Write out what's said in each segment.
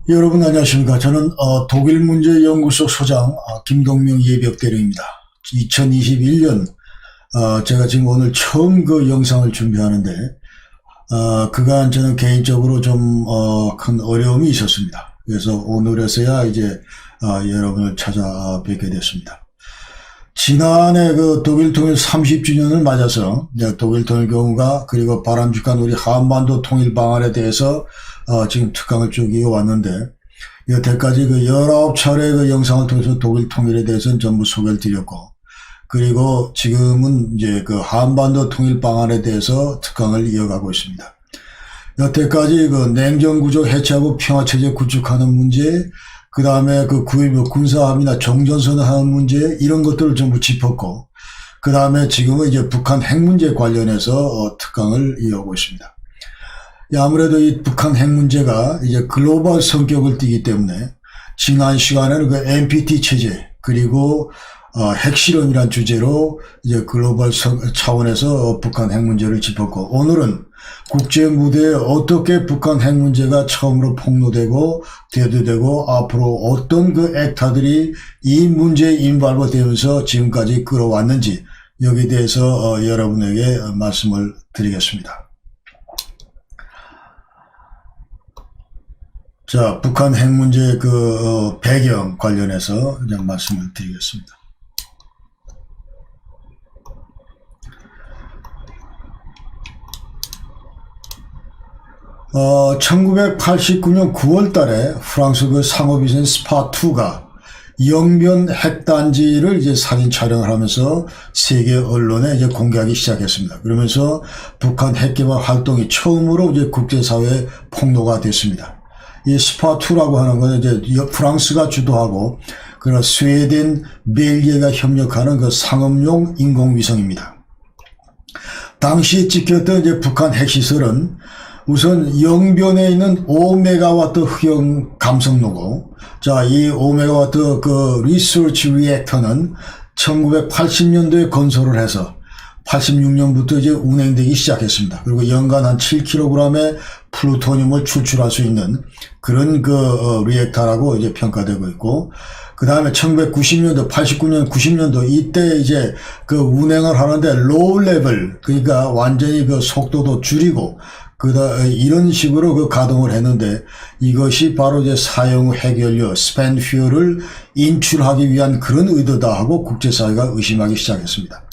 여러분 안녕하십니까. 저는 독일문제연구소 소장 김동명 예비역대령입니다. 2021년 제가 지금 오늘 처음 그 영상을 준비하는데 그간 저는 개인적으로 좀 큰 어려움이 있었습니다. 그래서 오늘에서야 이제 여러분을 찾아뵙게 됐습니다. 지난해 그 독일 통일 30주년을 맞아서 독일 통일 경우가 그리고 바람직한 우리 한반도 통일 방안에 대해서 지금 특강을 쭉 이어왔는데 여태까지 그 19차례 그 영상을 통해서 독일 통일에 대해서는 전부 소개를 드렸고, 그리고 지금은 이제 그 한반도 통일 방안에 대해서 특강을 이어가고 있습니다. 여태까지 그 냉전구조 해체하고 평화체제 구축하는 문제, 그 다음에 그 군사합의나 종전선언 하는 문제, 이런 것들을 전부 짚었고, 그 다음에 지금은 이제 북한 핵 문제 관련해서 특강을 이어오고 있습니다. 아무래도 이 북한 핵 문제가 이제 글로벌 성격을 띠기 때문에 지난 시간에는 그 NPT 체제 그리고 핵실험이란 주제로 이제 글로벌 차원에서 북한 핵 문제를 짚었고, 오늘은 국제 무대에 어떻게 북한 핵 문제가 처음으로 폭로되고 대두되고 앞으로 어떤 그 액터들이 이 문제에 인발버되면서 지금까지 끌어왔는지, 여기에 대해서 여러분에게 말씀을 드리겠습니다. 자, 북한 핵 문제 그 배경 관련해서 이제 말씀을 드리겠습니다. 어, 1989년 9월 달에 프랑스 그 상업위성 스파2가 영변 핵단지를 이제 사진 촬영을 하면서 세계 언론에 이제 공개하기 시작했습니다. 그러면서 북한 핵개발 활동이 처음으로 이제 국제사회에 폭로가 됐습니다. 이 스파2라고 하는 건 이제 프랑스가 주도하고 그리고 스웨덴, 벨기에가 협력하는 그 상업용 인공위성입니다. 당시에 찍혔던 이제 북한 핵시설은 우선 영변에 있는 5메가와트 흑연 감성로고, 자, 이 5메가와트 그 리서치 리액터는 1980년도에 건설을 해서 86년부터 이제 운행되기 시작했습니다. 그리고 연간 한 7kg의 플루토늄을 추출할 수 있는 그런 그 리액터라고 이제 평가되고 있고, 그 다음에 1990년도, 89년, 90년도 이때 이제 그 운행을 하는데 로우 레벨, 그러니까 완전히 그 속도도 줄이고 이런 식으로 그 가동을 했는데, 이것이 바로 이제 사용 핵연료 스펜 퓨얼을 인출하기 위한 그런 의도다 하고 국제사회가 의심하기 시작했습니다.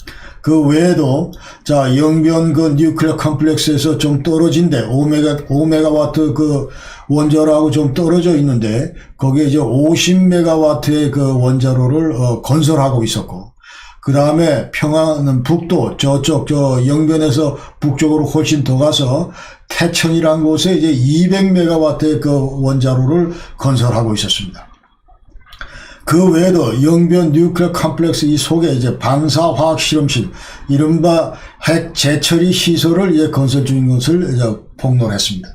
그 외에도 자, 영변 그 뉴클리어 컴플렉스에서 좀 떨어진데 5메가와트 그 원자로하고 좀 떨어져 있는데 거기에 이제 50메가와트의 그 원자로를 건설하고 있었고, 그 다음에 평안북도 저쪽 영변에서 북쪽으로 훨씬 더 가서 태천이라는 곳에 이제 200메가와트의 그 원자로를 건설하고 있었습니다. 그 외에도 영변 뉴클리어 컴플렉스 이 속에 이제 방사화학 실험실, 이른바 핵 재처리 시설을 이제 건설 중인 것을 이제 폭로를 했습니다.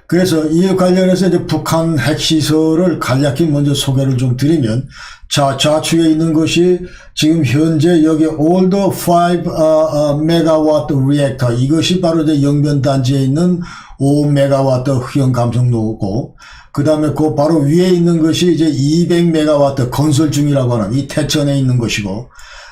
그래서 이에 관련해서 이제 북한 핵시설을 간략히 먼저 소개를 좀 드리면, 자, 좌측에 있는 것이 지금 현재 여기 올더 5 메가와트 리액터, 이것이 바로 이제 영변단지에 있는 5메가와트 흑연 감성로고, 그 다음에 그 바로 위에 있는 것이 이제 200메가와트 건설 중이라고 하는 이 태천에 있는 것이고,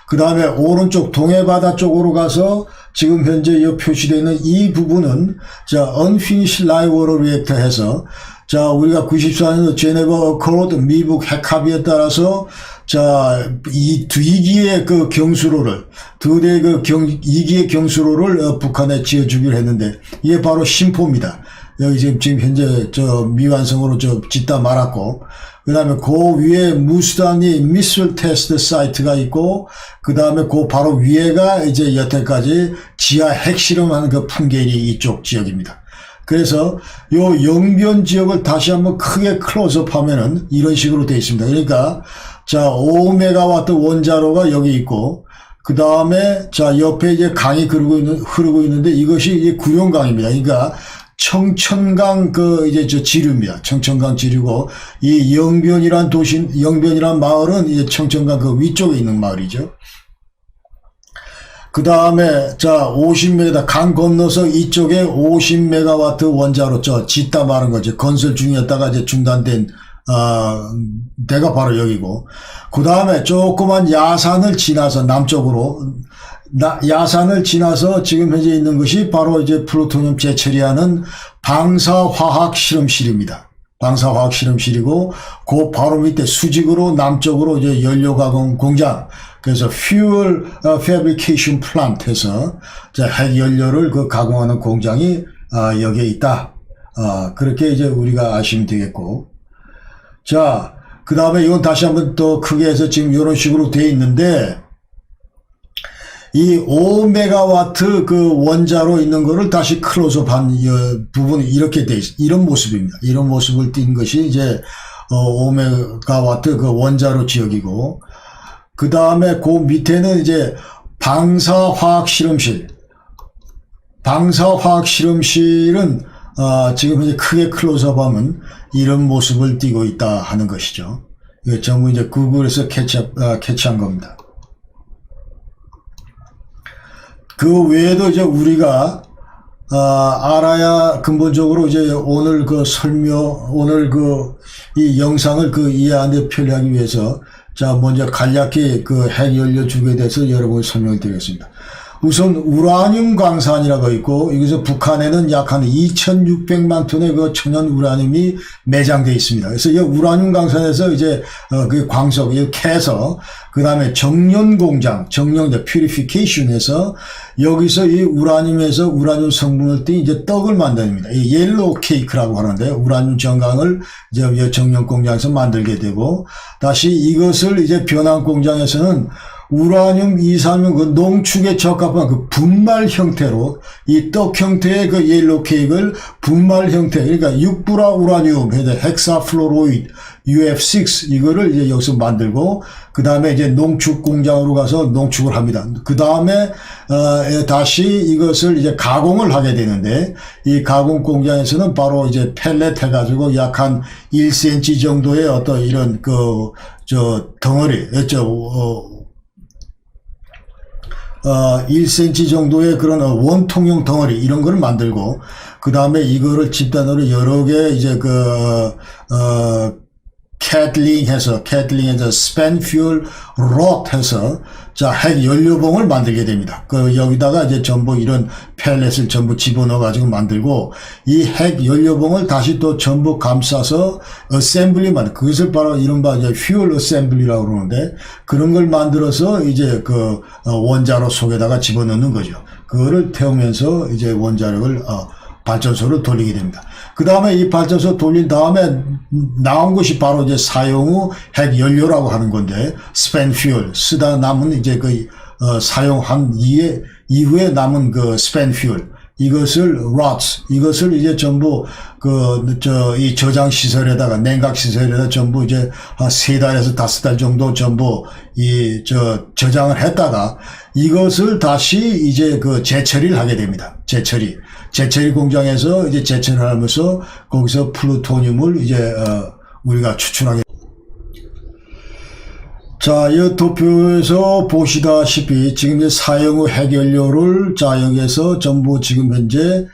그 다음에 오른쪽 동해바다 쪽으로 가서 지금 현재 이 표시되어 있는 이 부분은 자, unfinished light water reactor 해서, 자, 우리가 94년도 제네바 어코드 미국 핵합의에 따라서 자, 이 2기의 그 경수로를, 2대의 그 2기의 경수로를 북한에 지어주기로 했는데, 이게 바로 심포입니다. 여기 지금 현재 미완성으로 짓다 말았고, 그 다음에 그 위에 무수단이 미술 테스트 사이트가 있고, 그 다음에 그 바로 위에가 이제 여태까지 지하 핵실험하는 그 풍계리 이쪽 지역입니다. 그래서 요 영변 지역을 다시 한번 크게 클로즈업 하면은 이런 식으로 되어 있습니다. 그러니까 자, 5메가와트 원자로가 여기 있고, 그 다음에 자, 옆에 이제 강이 흐르고 있는데 이것이 이제 구룡강입니다. 그러니까 청천강 그 이제 지류입니다. 청천강 지류고, 이 영변이란 영변이란 마을은 이제 청천강 그 위쪽에 있는 마을이죠. 그 다음에, 자, 50메가, 강 건너서 이쪽에 50메가와트 원자로 짓다 말은 거죠. 건설 중이었다가 이제 중단된, 데가 바로 여기고. 그 다음에 조그만 야산을 지나서 남쪽으로, 야산을 지나서 지금 현재 있는 것이 바로 이제 플루토늄 재처리하는 방사화학 실험실입니다. 방사화학 실험실이고, 그 바로 밑에 수직으로 남쪽으로 이제 연료 가공 공장, 그래서 fuel fabrication plant 해서 핵 연료를 그 가공하는 공장이 여기에 있다. 그렇게 이제 우리가 아시면 되겠고. 자, 그 다음에 이건 다시 한번 또 크게 해서 지금 이런 식으로 되어 있는데, 이 5메가와트 그 원자로 있는 거를 다시 클로즈업한 부분이 이렇게 돼 있어. 이런 모습입니다. 이런 모습을 띈 것이 이제 5메가와트 그 원자로 지역이고, 그 다음에 그 밑에는 이제 방사화학 실험실. 방사화학 실험실은 지금 이제 크게 클로즈업하면 이런 모습을 띄고 있다 하는 것이죠. 이거 전부 이제 구글에서 캐치한 겁니다. 그 외에도 이제 우리가 알아야 근본적으로 이제 오늘 그 오늘 이 영상을 이해하는 데 편리하기 위해서 자, 먼저 간략히 핵 연료 주기에 대해서 여러분 설명을 드리겠습니다. 우선 우라늄 광산이라고 있고, 여기서 북한에는 약 한 2,600만 톤의 그 천연 우라늄이 매장되어 있습니다. 그래서 이 우라늄 광산에서 이제 그 광석을 캐서 그 다음에 정년 공장, 퓨리피케이션해서 여기서 이 우라늄에서 우라늄 성분을 띈 이제 떡을 만듭니다. 이 옐로우 케이크라고 하는데, 우라늄 정강을 이제 정년 공장에서 만들게 되고, 다시 이것을 이제 변환 공장에서는 우라늄 236 그 농축에 적합한 그 분말 형태로 이 떡 형태의 그 옐로우 케이크를 분말 형태, 그러니까 6불화 우라늄 헥사플로로이드 UF6 이거를 이제 여기서 만들고, 그 다음에 이제 농축 공장으로 가서 농축을 합니다. 그 다음에 다시 이것을 이제 가공을 하게 되는데, 이 가공 공장에서는 바로 이제 펠렛 해가지고 약 한 1cm 정도의 어떤 이런 덩어리 1cm 정도의 그런 원통형 덩어리 이런 거를 만들고, 그 다음에 이거를 집단으로 여러 개 이제 캐틀링해서 스펜 퓨얼 롯 해서 자, 핵 연료봉을 만들게 됩니다. 여기다가 이제 전부 이런 펠렛을 전부 집어넣어 가지고 만들고, 이 핵 연료봉을 다시 또 전부 감싸서 어셈블리만, 그것을 바로 이른바 이제 퓨얼 어셈블리라고 그러는데, 그런 걸 만들어서 이제 원자로 속에다가 집어넣는 거죠. 그거를 태우면서 이제 원자력을 발전소를 돌리게 됩니다. 그 다음에 이 발전소 돌린 다음에 나온 것이 바로 이제 사용 후 핵 연료라고 하는 건데, 스펜 퓨얼, 쓰다 남은 이제 사용한 이후에 남은 스펜 퓨얼, 이것을 rots, 이것을 이제 전부 이 저장 시설에다가, 냉각 시설에다 전부 이제 한 3달에서 5달 정도 전부 저장을 했다가 이것을 다시 이제 재처리를 하게 됩니다. 재처리 공장에서 이제 재처리를 하면서 거기서 플루토늄을 이제 우리가 추출하게. 자, 이 도표에서 보시다시피 지금 이제 사용 후 핵연료를 자, 여기에서 전부 지금 현재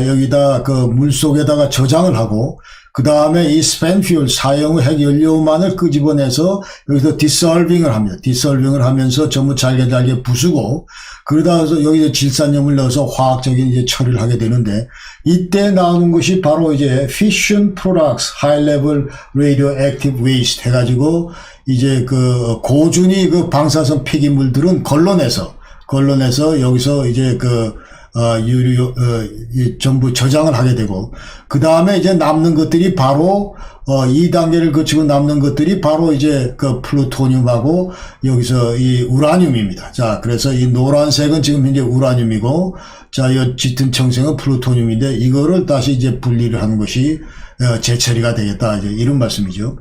여기다 물속에다가 저장을 하고, 그 다음에 이 스펜 퓨얼 사용 후 핵연료만을 끄집어내서 여기서 디솔빙을 합니다. 디솔빙을 하면서 전부 잘게 부수고, 그러다 나서 여기에 질산염을 넣어서 화학적인 이제 처리를 하게 되는데, 이때 나오는 것이 바로 이제 fission products, high level radioactive waste 해가지고 이제 고준위 방사선 폐기물들은 걸러내서 여기서 이제 전부 저장을 하게 되고, 그 다음에 이제 남는 것들이 바로 2단계를 거치고 남는 것들이 바로 이제 플루토늄하고 여기서 이 우라늄입니다. 자, 그래서 이 노란색은 지금 현재 우라늄이고, 자, 이 짙은 청색은 플루토늄인데, 이거를 다시 이제 분리를 하는 것이 재처리가 되겠다, 이제 이런 말씀이죠.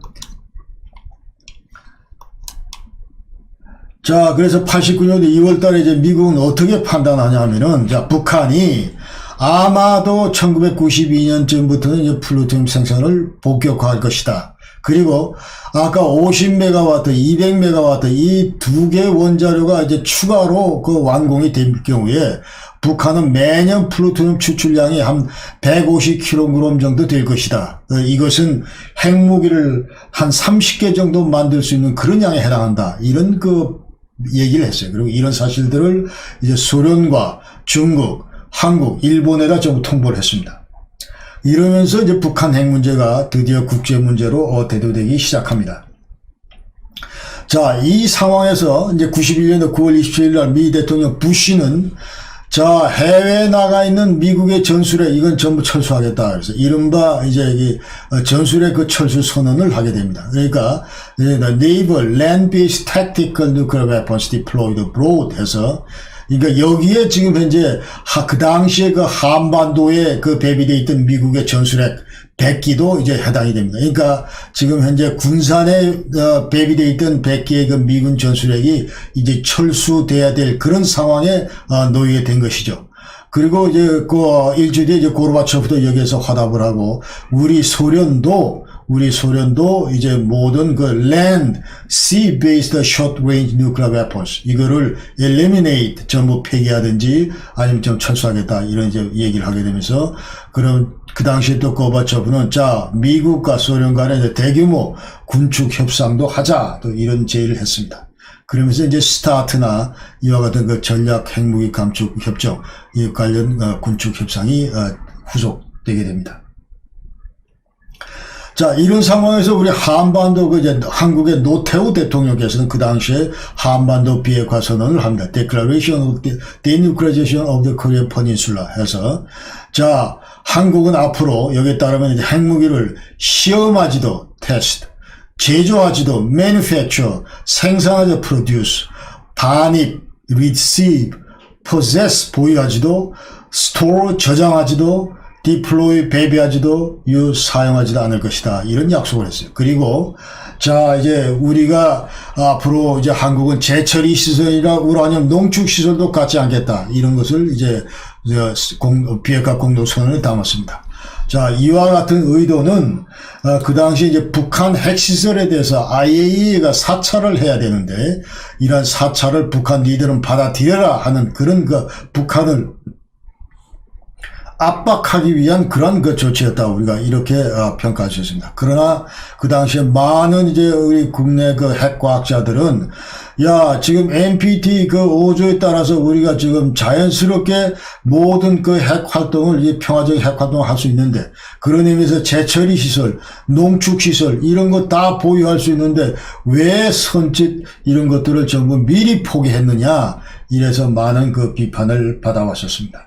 자, 그래서 89년도 2월 달에 이제 미국은 어떻게 판단하냐 하면은, 자, 북한이 아마도 1992년쯤부터는 이제 플루토늄 생산을 본격화할 것이다. 그리고 아까 50메가와트, 200메가와트 이 두 개 원자료가 이제 추가로 그 완공이 될 경우에 북한은 매년 플루토늄 추출량이 한 150kg 정도 될 것이다. 이것은 핵무기를 한 30개 정도 만들 수 있는 그런 양에 해당한다. 이런 그 얘기를 했어요. 그리고 이런 사실들을 이제 소련과 중국, 한국, 일본에다 전부 통보를 했습니다. 이러면서 이제 북한 핵 문제가 드디어 국제 문제로 대두되기 시작합니다. 자, 이 상황에서 이제 91년도 9월 27일 날 미 대통령 부시는 자, 해외에 나가 있는 미국의 전술핵 이건 전부 철수하겠다. 그래서 이른바 이제 이 전술핵 그 철수 선언을 하게 됩니다. 그러니까 Naval Land-Based Tactical Nuclear Weapons Deployed Abroad 해서 그러니까 여기에 지금 현재 그 당시에 그 한반도에 그 배비되어 있던 미국의 전술핵 100기도 이제 해당이 됩니다. 그러니까 지금 현재 군산에 배비되어 있던 100기의 그 미군 전술핵이 이제 철수돼야 될 그런 상황에 놓이게 된 것이죠. 그리고 이제 그 일주일 뒤에 이제 고르바초프도 여기에서 화답을 하고 우리 소련도 이제 모든 그 land, sea-based short-range nuclear weapons 이거를 eliminate 전부 폐기하든지 아니면 좀 철수하겠다 이런 이제 얘기를 하게 되면서 그럼 그 당시에 또 고르바초프는 자 미국과 소련 간에 이제 대규모 군축 협상도 하자 또 이런 제의를 했습니다. 그러면서 이제 스타트나 이와 같은 그 전략 핵무기 감축 협정 이 관련 군축 협상이 후속되게 됩니다. 자, 이런 상황에서 우리 한반도 이제 한국의 노태우 대통령께서는 그 당시에 한반도 비핵화 선언을 합니다. Declaration of the Denuclearization of the Korean Peninsula 해서 자, 한국은 앞으로 여기에 따르면 이제 핵무기를 시험하지도 test, 제조하지도 manufacture, 생산하지도 produce, 반입, receive, possess, 보유하지도 store, 저장하지도 deploy, 배비하지도 사용하지도 않을 것이다. 이런 약속을 했어요. 그리고 자 이제 우리가 앞으로 이제 한국은 재처리 시설이나 우라늄 농축 시설도 갖지 않겠다. 이런 것을 이제 비핵화 공동선언을 담았습니다. 자, 이와 같은 의도는 그 당시 이제 북한 핵시설에 대해서 IAEA가 사찰을 해야 되는데 이러한 사찰을 북한 니들은 받아들여라 하는 그런 그 북한을 압박하기 위한 그런 그 조치였다. 우리가 이렇게 평가할 수 있습니다. 그러나 그 당시에 많은 이제 우리 국내 그 핵과학자들은 야, 지금 NPT 그 5조에 따라서 우리가 지금 자연스럽게 모든 그 핵 활동을 이제 평화적인 핵 활동을 할 수 있는데 그런 의미에서 재처리 시설, 농축 시설 이런 거 다 보유할 수 있는데 왜 선짓 이런 것들을 전부 미리 포기했느냐 이래서 많은 그 비판을 받아왔었습니다.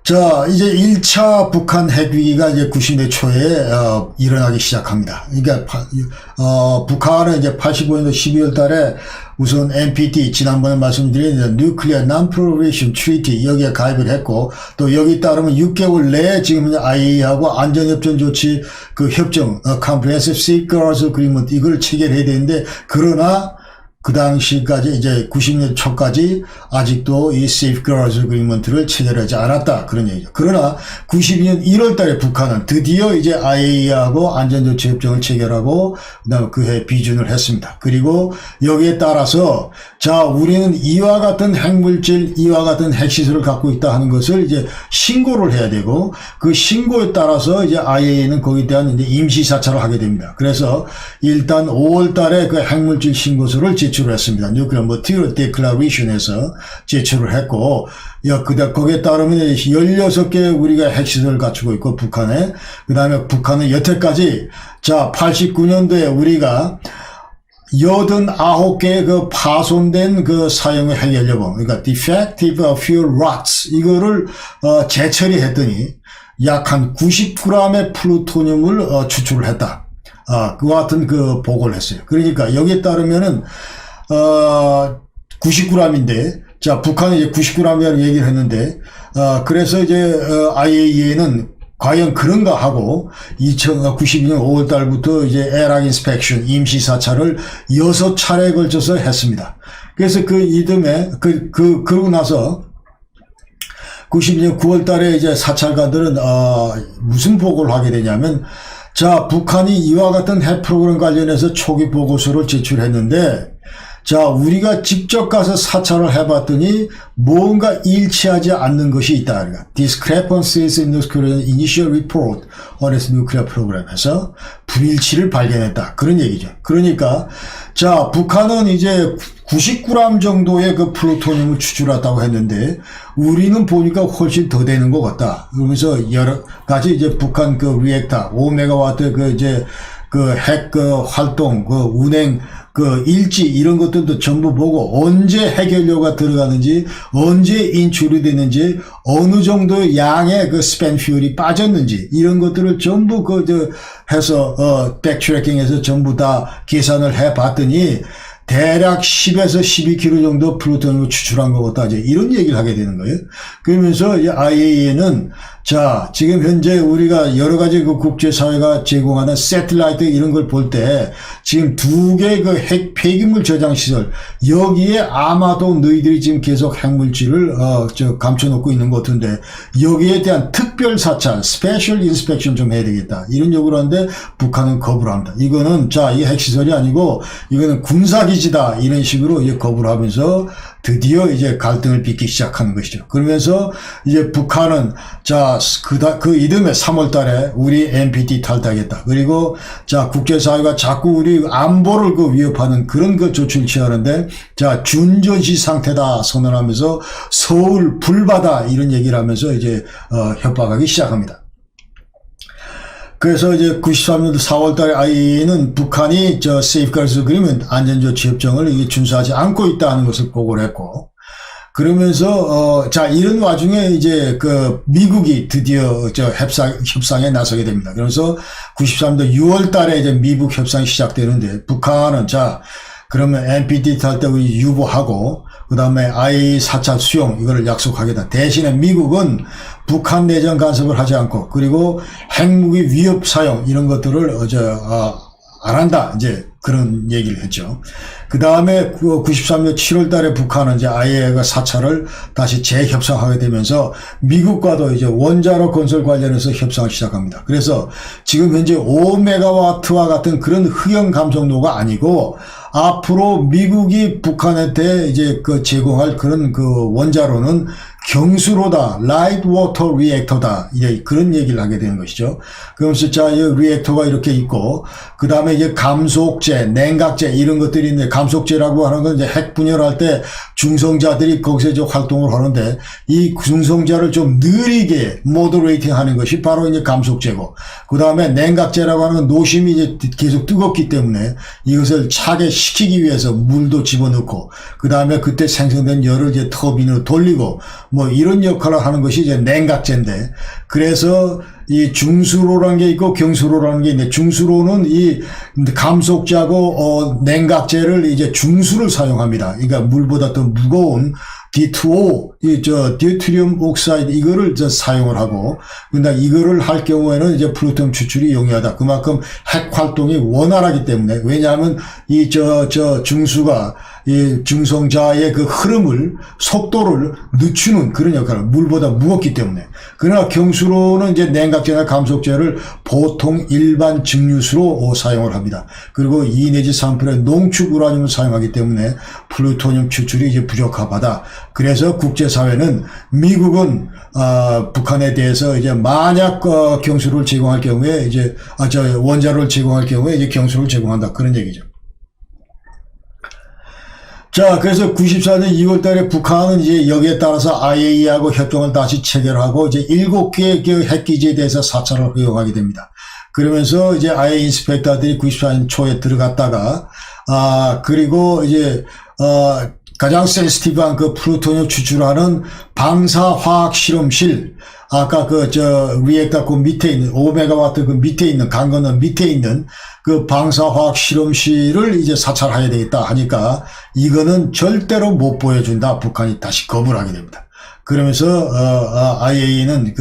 자, 이제 1차 북한 핵위기가 이제 90년대 초에, 일어나기 시작합니다. 그러니까, 북한은 이제 85년도 12월 달에 우선 NPT, 지난번에 말씀드린 Nuclear Non-Proliferation Treaty, 여기에 가입을 했고, 또 여기 따르면 6개월 내에 지금 IAEA하고 안전협정 조치 그 협정, Comprehensive Safeguards Agreement, 이걸 체결해야 되는데, 그러나, 그 당시까지 이제 90년 초까지 아직도 이 Safeguards Agreement를 체결하지 않았다. 그런 얘기죠. 그러나 92년 1월 달에 북한은 드디어 이제 IAEA하고 안전조치협정을 체결하고 그다음에 그해 비준을 했습니다. 그리고 여기에 따라서 자, 우리는 이와 같은 핵물질, 이와 같은 핵시설을 갖고 있다 하는 것을 이제 신고를 해야 되고 그 신고에 따라서 이제 IAEA는 거기에 대한 이제 임시사찰을 하게 됩니다. 그래서 일단 5월 달에 그 핵물질 신고서를 제출을 했습니다. Nuclear Material Declaration에서 제출을 했고, 거기에 따르면 16개 우리가 핵시설을 갖추고 있고, 북한에. 그 다음에 북한은 여태까지, 자, 89년도에 우리가 89개의 그 파손된 그 사용의 핵연료봉, 그러니까 defective fuel rods, 이거를, 재처리했더니 약 한 90g의 플루토늄을 추출을 했다. 그와 같은 그 보고를 했어요. 그러니까 여기에 따르면은 90g인데, 자, 북한이 이제 90g이라는 얘기를 했는데, 그래서 이제 IAEA는 과연 그런가 하고 2092년 5월 달부터 이제 에락 인스펙션 임시 사찰을 6차례에 걸쳐서 했습니다. 그래서 그 이듬해 그러고 나서 90년 9월 달에 이제 사찰가들은, 무슨 보고를 하게 되냐면, 자, 북한이 이와 같은 핵 프로그램 관련해서 초기 보고서를 제출했는데, 자, 우리가 직접 가서 사찰을 해봤더니 뭔가 일치하지 않는 것이 있다. 그러니까 discrepancies in the initial report on its nuclear program에서 불일치를 발견했다. 그런 얘기죠. 그러니까 자, 북한은 이제 99g 정도의 그 플루토늄을 추출했다고 했는데 우리는 보니까 훨씬 더 되는 것 같다. 그러면서 여러 가지 이제 북한 그 리액터 5메가와트 그 이제 그 핵 그 활동 그 운행 그 일지 이런 것들도 전부 보고 언제 핵연료가 들어가는지 언제 인출이 되는지 어느 정도의 양의 그 스팬 퓨얼이 빠졌는지 이런 것들을 전부 해서 백트래킹해서 전부 다 계산을 해봤더니 대략 10에서 12kg 정도 플루토늄을 추출한 것 같다. 이제 이런 얘기를 하게 되는 거예요. 그러면서 IAEA는 자, 지금 현재 우리가 여러 가지 그 국제사회가 제공하는 새틀라이트 이런 걸 볼 때 지금 두 개의 그 핵 폐기물 저장 시설 여기에 아마도 너희들이 지금 계속 핵물질을 감춰놓고 있는 것 같은데 여기에 대한 특별 사찰, 스페셜 인스펙션 좀 해야 되겠다. 이런 요구를 하는데 북한은 거부를 합니다. 이거는 자, 이 핵시설이 아니고 이거는 군사기지다. 이런 식으로 이제 거부를 하면서 드디어 이제 갈등을 빚기 시작하는 것이죠. 그러면서 이제 북한은 자, 그 이듬해 3월 달에 우리 NPT 탈퇴하겠다. 그리고 자, 국제사회가 자꾸 우리 안보를 그 위협하는 그런 그 조치를 취하는데 자, 준전시 상태다 선언하면서 서울 불바다 이런 얘기를 하면서 이제 협박하기 시작합니다. 그래서 이제 93년도 4월 달에 IAEA는 북한이 Safeguards Agreement 안전조치 협정을 이게 준수하지 않고 있다는 것을 보고를 했고, 그러면서 자, 이런 와중에 이제 그 미국이 드디어 협상에 나서게 됩니다. 그래서 93년도 6월 달에 이제 미국 협상이 시작되는데 북한은 자, 그러면 NPT 탈 때 우리 유보하고 그 다음에 IAEA 사찰 수용 이거를 약속하겠다. 대신에 미국은 북한 내정 간섭을 하지 않고 그리고 핵무기 위협 사용 이런 것들을 안 한다. 이제 그런 얘기를 했죠. 그 다음에 93년 7월 달에 북한은 이제 IAEA가 사찰을 다시 재협상하게 되면서 미국과도 이제 원자로 건설 관련해서 협상을 시작합니다. 그래서 지금 현재 5메가와트와 같은 그런 흑연 감속로가 아니고 앞으로 미국이 북한한테 이제 제공할 그런 그 원자로는 경수로다, 라이트 워터 리액터다, 이제 그런 얘기를 하게 되는 것이죠. 그러면서 자, 이 리액터가 이렇게 있고, 그 다음에 이제 감속재, 냉각재 이런 것들이 있는데, 감속재라고 하는 건 이제 핵 분열할 때 중성자들이 거기서 이제 활동을 하는데, 이 중성자를 좀 느리게 모더레이팅 하는 것이 바로 이제 감속재고, 그 다음에 냉각재라고 하는 건 노심이 이제 계속 뜨겁기 때문에 이것을 차게 식히기 위해서 물도 집어넣고, 그 다음에 그때 생성된 열을 이제 터빈으로 돌리고, 뭐 이런 역할을 하는 것이 이제 냉각재인데, 그래서 이 중수로라는 게 있고 경수로라는 게 있는데, 중수로는 이 감속재하고 냉각재를 이제 중수를 사용합니다. 그러니까 물보다 더 무거운 D2O, 디오트리움 옥사이드 이거를 사용을 하고, 근데 이거를 할 경우에는 이제 플루토늄 추출이 용이하다. 그만큼 핵 활동이 원활하기 때문에, 왜냐하면 이 중수가 이 중성자의 그 흐름을 속도를 늦추는 그런 역할을 물보다 무겁기 때문에. 그러나 경수로는 이제 냉각재나 감속재를 보통 일반 증류수로 사용을 합니다. 그리고 2 내지 3%의 농축 우라늄을 사용하기 때문에 플루토늄 추출이 이제 부적합하다. 그래서 국제사회는 미국은 북한에 대해서 이제 만약 경수로를 제공할 경우에 이제 원자로를 제공할 경우에 이제 경수로를 제공한다. 그런 얘기죠. 자, 그래서 94년 2월 달에 북한은 이제 여기에 따라서 IAEA하고 협정을 다시 체결하고 이제 7개의 그 핵기지에 대해서 사찰을 허용하게 됩니다. 그러면서 이제 IAEA 인스펙터들이 94년 초에 들어갔다가, 그리고 이제, 가장 센시티브한 그 플루토늄 추출하는 방사화학 실험실, 아까 리액터 그 밑에 있는 5메가와트 그 밑에 있는 강 건너 밑에 있는 그 방사화학 실험실을 이제 사찰해야 되겠다 하니까 이거는 절대로 못 보여준다. 북한이 다시 거부를 하게 됩니다. 그러면서 IAEA는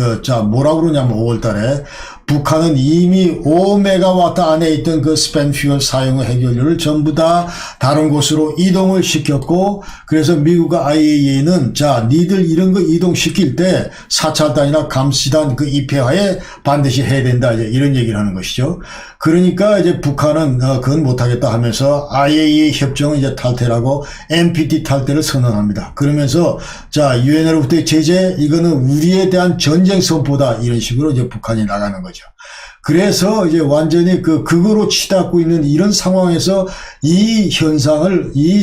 뭐라고 그러냐면 5월 달에 북한은 이미 5메가와트 안에 있던 그 스펜 퓨얼 사용 해결료를 전부 다 다른 곳으로 이동을 시켰고, 그래서 미국과 IAEA는 니들 이런 거 이동시킬 때 사찰단이나 감시단 그 입회하에 반드시 해야 된다, 이제 이런 얘기를 하는 것이죠. 그러니까 이제 북한은 그건 못하겠다 하면서 IAEA 협정은 이제 탈퇴라고 NPT 탈퇴를 선언합니다. 그러면서 유엔으로부터의 제재, 이거는 우리에 대한 전쟁 선포다, 이런 식으로 이제 북한이 나가는 거죠. 그래서 이제 완전히 극으로 치닫고 있는 이런 상황에서 이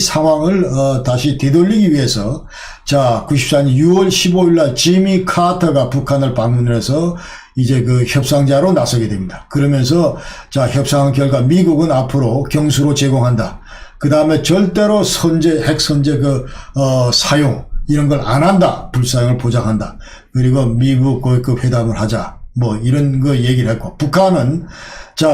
상황을 다시 되돌리기 위해서 94년 6월 15일 날 지미 카터가 북한을 방문해서 이제 그 협상자로 나서게 됩니다. 그러면서 협상 결과 미국은 앞으로 경수로 제공한다. 그 다음에 절대로 핵 선제 사용 이런 걸 안 한다. 불사용을 보장한다. 그리고 미국 그 회담을 하자. 이런 거 얘기를 했고, 북한은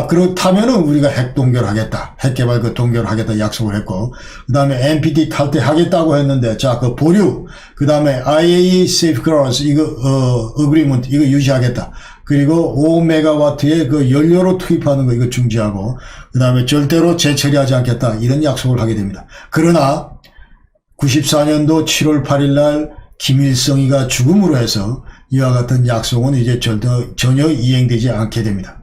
그렇다면은 우리가 핵 동결하겠다. 핵 개발 동결하겠다 약속을 했고, 그 다음에 NPT 탈퇴하겠다고 했는데, 그 보류, 그 다음에 IAEA safeguards, agreement, 이거 유지하겠다. 그리고 5메가와트의 그 연료로 투입하는 거 이거 중지하고, 그 다음에 절대로 재처리하지 않겠다. 이런 약속을 하게 됩니다. 그러나, 94년도 7월 8일 날 김일성이가 죽음으로 해서 이와 같은 약속은 이제 전혀 이행되지 않게 됩니다.